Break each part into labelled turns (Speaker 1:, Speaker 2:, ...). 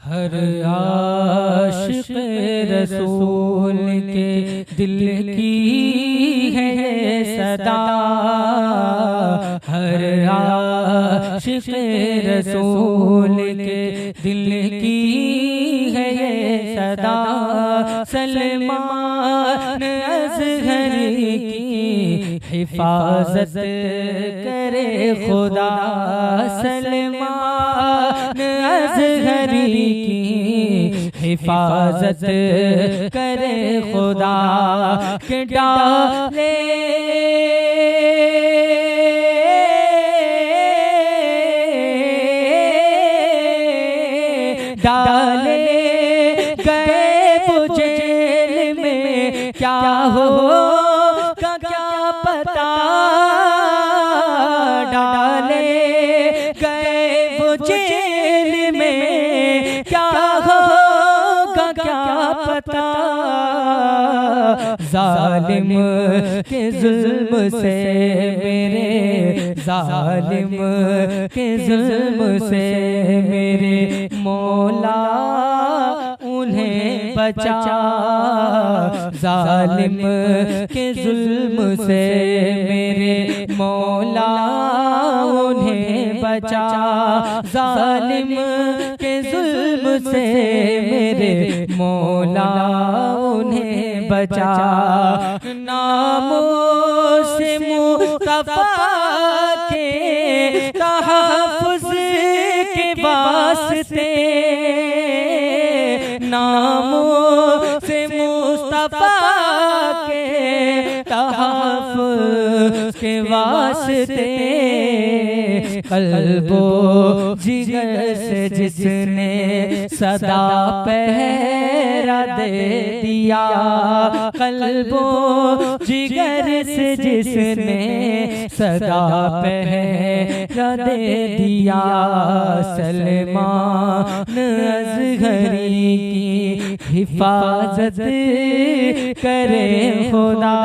Speaker 1: हर आशिक़ रसूल के दिल की है ये सदा, हर आशिक़ रसूल के दिल की है ये सदा। सलमान अज़हरी की हिफाजत करे खुदा, सलमान अज़हरी की हिफाजत करे खुदा के डाले डाले गए जेल में, क्या होगा क्या पता, डाले गए वो जेल में, क्या होगा क्या पता। जालिम के जुल्म से मेरे, जालिम के जुल्म से मेरे मौला उन्हें बचा, जालिम के जुल्म से मेरे मौला उन्हें बचा, जालिम के जुल्म से मेरे मौला उन्हें बचा। नामों से मुस्तफा के तहफ़्फ़ुज़ के वास्ते, नामों से मुस्तफा के तहफ़्फ़ुज़ के वास्ते, क़ल्बो जिगर से जिसने सदा पहरा दे दिया, क़ल्बो जिगर से जिसने सदा पहरा दे दिया। सलमान अज़हरी की हिफाजत करे खुदा,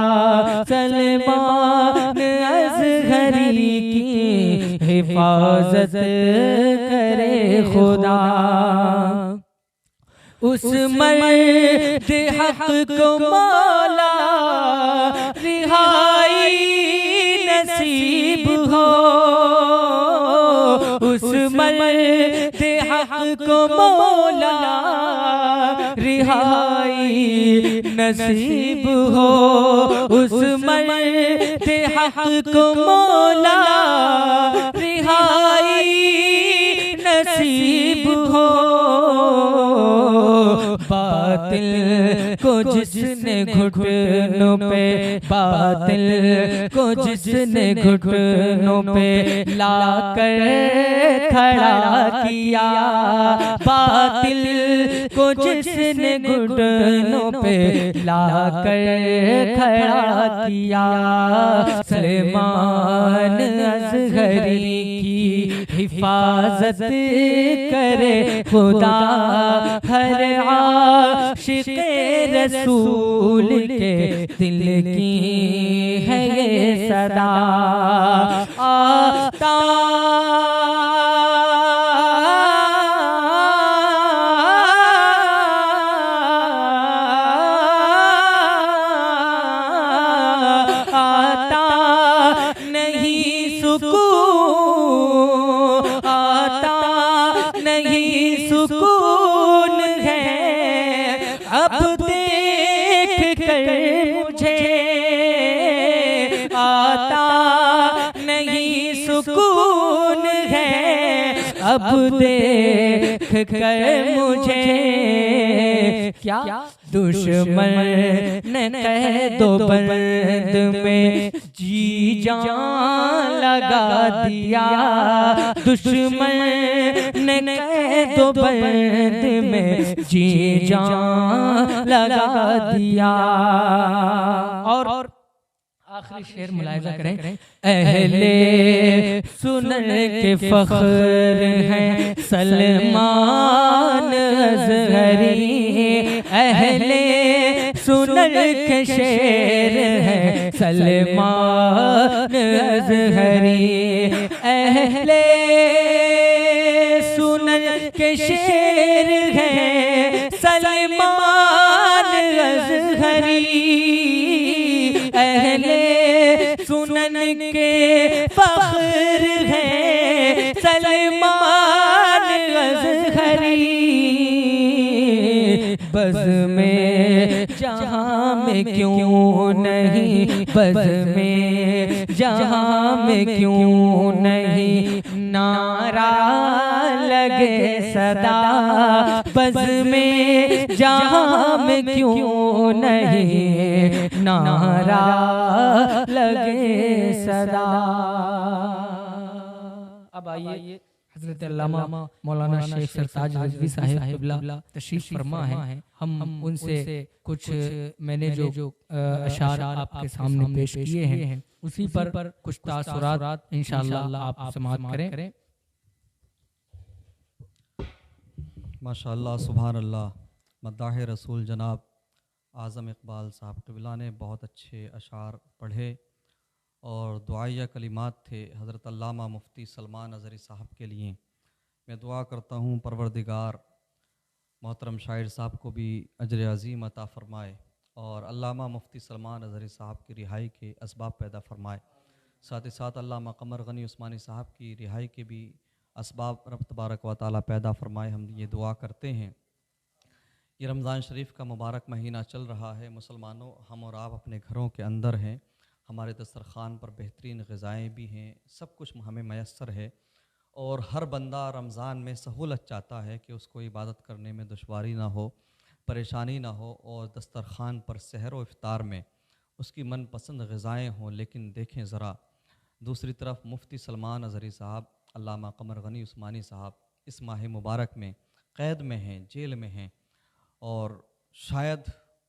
Speaker 1: सलमान अज़हरी की हिफाजत करे खुदा। उस मर्द हक़ को मौला रिहाई नसीब हो, उस मर्द हक़ को मौला रिहाई नसीब हो, उस मर्द हक़ को मौला रिहाई नसीब हो। बातिल को जिसने घुटनों पे, बातिल को जिसने घुटनों पे लाकर खड़ा किया, बातिल को जिसने घुटनों पे लाकर खड़ा किया। सलमान अज़हरी की हिफाजत करे खुदा, हर आशिक़ रसूल के दिल की है ये सदा। आता नहीं सुकून, आता नहीं सुकून है, अब देख कर मुझे आता नहीं सुकून है, अब देख कर मुझे। क्या दुश्मन ने कह दो बंद में जी जान लगा दिया, दुश्मन ने कह दो बंद में जी जान लगा दिया। और आखिरी शेर मुलाहिज़ा करें। अहले सुनन के फ़ख्र हैं सलमान अज़हरी, अहले सुनन के शेर हैं सलमान अज़हरी, अहले सुनन के शेर शेर है सलमान अज़हरी, अहले सुनन के फख्र है सलमान अज़हरी। बज़ में जहाँ में क्यों नहीं, बज़ में जहाँ में क्यों नहीं, नारा लगे सदा, बज़ में जहाँ में क्यों नहीं, नारा लगे सदा। अब आइए हज़रत अल्लामा मौलाना शेख सरताज रिज़वी साहिब क़िबला तशरीफ़ फरमा है, हम उनसे कुछ मैंने जो अशार आपके सामने पेश किए हैं उसी पर कुछ तासुरात इंशाअल्लाह आप समाअत करें।
Speaker 2: माशाअल्लाह, सुभान अल्लाह। मद्दाह रसूल जनाब आज़म इकबाल साहब क़िबला ने बहुत अच्छे अशार पढ़े और दुआया कलिमात थे हज़रत अल्लामा मुफ्ती सलमान अज़हरी साहब के लिए। मैं दुआ करता हूँ परवरदिगार मोहतरम शायर साहब को भी अजर अज़ीम अता फ़रमाए और अल्लामा मुफ्ती सलमान अज़हरी साहब की रिहाई के असबाब पैदा फ़रमाए। साथ ही साथ अल्लामा क़मर गनी उस्मानी साहब की रिहाई के भी असबाब रब तबारक व तआला पैदा फ़रमाए। हम ये दुआ करते हैं। ये रमज़ान शरीफ का मुबारक महीना चल रहा है। मुसलमानों, हम और आप अपने घरों के अंदर हैं, हमारे दस्तरख़ान पर बेहतरीन ग़िज़ाएँ भी हैं, सब कुछ हमें मैसर है और हर बंदा रमज़ान में सहूलत चाहता है कि उसको इबादत करने में दुश्वारी ना हो, परेशानी ना हो और दस्तरख़ान पर सहर व इफ़्तार में उसकी मनपसंद ग़िज़ाएँ हों। लेकिन देखें ज़रा, दूसरी तरफ मुफ्ती सलमान अज़हरी साहब, अल्लामा क़मर गनी उस्मानी साहब इस माह मुबारक में क़ैद में हैं, जेल में हैं और शायद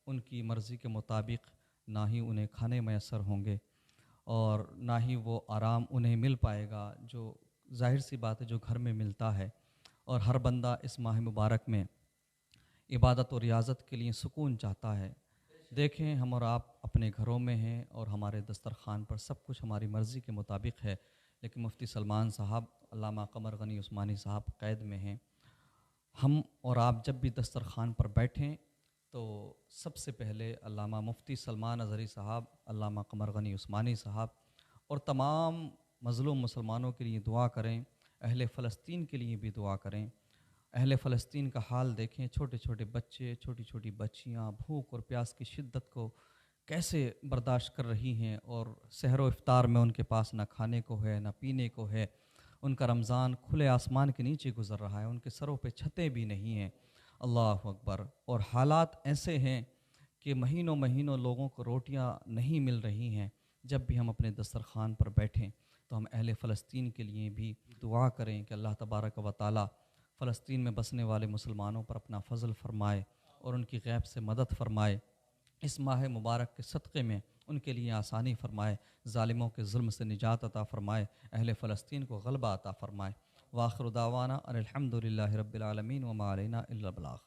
Speaker 2: उनकी मर्ज़ी के मुताबिक ना ही उन्हें खाने मैसर होंगे और ना ही वो आराम उन्हें मिल पाएगा जो ज़ाहिर सी बात है जो घर में मिलता है। और हर बंदा इस माह मुबारक में इबादत और रियाज़त के लिए सुकून चाहता है। देखें, हम और आप अपने घरों में हैं और हमारे दस्तरख़ान पर सब कुछ हमारी मर्ज़ी के मुताबिक है, लेकिन मुफ्ती सलमान साहब, अल्लामा क़मर गनी उस्मानी साहब क़ैद में हैं। हम और आप जब भी दस्तरख़ान पर बैठें तो सबसे पहले अल्लामा मुफ्ती सलमान अज़हरी साहब, अल्लामा क़मर गनी उस्मानी साहब और तमाम मज़लूम मुसलमानों के लिए दुआ करें। अहले फ़लस्तीन के लिए भी दुआ करें। अहले फ़लस्तीन का हाल देखें, छोटे छोटे बच्चे, छोटी छोटी बच्चियाँ भूख और प्यास की शिद्दत को कैसे बर्दाश्त कर रही हैं और सहर व इफ़्तार में उनके पास ना खाने को है ना पीने को है। उनका रमज़ान खुले आसमान के नीचे गुज़र रहा है, उनके सरों पे छतें भी नहीं हैं। अल्लाह अकबर। और हालात ऐसे हैं कि महीनों महीनों लोगों को रोटियां नहीं मिल रही हैं। जब भी हम अपने दस्तरख़ान पर बैठें तो हम अहले फ़लस्तीन के लिए भी दुआ करें कि अल्लाह तबारक व तआला फ़लस्तीन में बसने वाले मुसलमानों पर अपना फ़ज़ल फ़रमाए और उनकी गैब से मदद फ़रमाए। इस माह मुबारक के सदक़े में उनके लिए आसानी फ़रमाए, ज़ालिमों के ज़ुल्म से निजात अता फ़रमाए, अहले फ़लस्तीन को ग़लबा अता फ़रमाए। व आख़िर दावाना अनिल हम्दुलिल्लाहि रब्बिल आलमीन व मा अलैना इल्लल बलाग़।